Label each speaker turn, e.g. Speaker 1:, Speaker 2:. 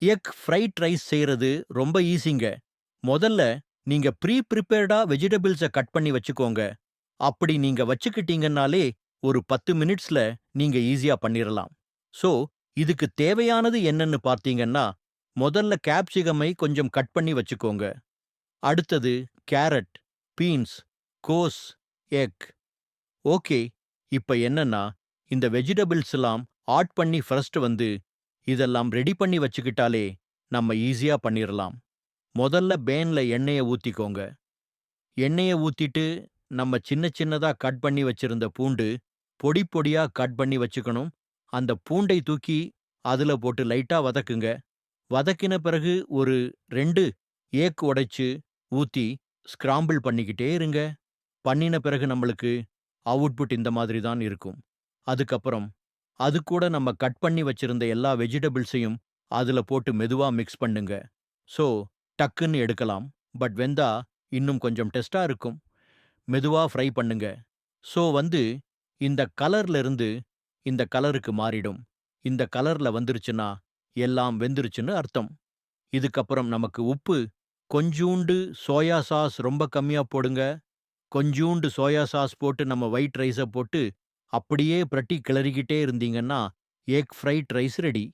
Speaker 1: Egg fried rice செய்றது ரொம்ப ஈஸிங்க. மொதல்ல நீங்க ப்ரிப்பேர்டா வெஜிடபிள்ஸ கட் பண்ணி வச்சுக்கோங்க. அப்படி நீங்க வச்சுக்கிட்டீங்கன்னாலே ஒரு 10 மினிட்ஸ்ல நீங்க ஈஸியா பண்ணிறலாம். சோ, இதுக்கு தேவையானது என்னன்னு பார்த்தீங்கன்னா, மொதல்ல கேப்சிகமை கொஞ்சம் கட் பண்ணி வச்சுக்கோங்க. அடுத்தது கேரட், பீன்ஸ், கோஸ், எக். ஓகே. இப்ப என்னன்னா, இந்த வெஜிடபிள்ஸ்லாம் ஆட் பண்ணி ஃபர்ஸ்ட் வந்து இதெல்லாம் ரெடி பண்ணி வச்சுக்கிட்டாலே நம்ம ஈஸியா பண்ணிறலாம். மொதல்ல பேன்ல எண்ணெய ஊத்திக்கோங்க. எண்ணெய ஊத்திட்டு நம்ம சின்ன சின்னதா கட் பண்ணி வச்சிருந்த பூண்டு பொடி பொடியா கட் பண்ணி வச்சுக்கணும். அந்த பூண்டை தூக்கி அதுல போட்டு லைட்டா வதக்குங்க. வதக்கின பிறகு ஒரு 2 ஏக் உடைச்சு ஊத்தி ஸ்கிராம்பிள் பண்ணிக்கிட்டே இருங்க. பண்ணின பிறகு நம்மளுக்கு அவுட்புட் இந்த மாதிரி தான் இருக்கும். அதுக்கப்புறம் அது கூட நம்ம கட் பண்ணி வச்சிருந்த எல்லா வெஜிடபிள்ஸையும் அதுல போட்டு மெதுவா மிக்ஸ் பண்ணுங்க. சோ, டக்குன்னு எடுக்கலாம். பட் வெந்தா இன்னும் கொஞ்சம் டெஸ்டா இருக்கும். மெதுவா ஃப்ரை பண்ணுங்க. சோ வந்து இந்த கலர்ல இருந்து இந்த கலருக்கு மாறிடும். இந்த கலர்ல வந்துருச்சுன்னா எல்லாம் வெந்துருச்சுன்னு அர்த்தம். இதுக்கப்புறம் நமக்கு உப்பு, கொஞ்சூண்டு சோயா சாஸ் ரொம்ப கம்மியா போடுங்க. கொஞ்சூண்டு சோயா சாஸ் போட்டு நம்ம ஒயிட் ரைஸ போட்டு அப்படியே பிரட்டி கிளறிக்கிட்டே இருந்தீங்கன்னா எக் ஃப்ரைட் ரைஸ் ரெடி.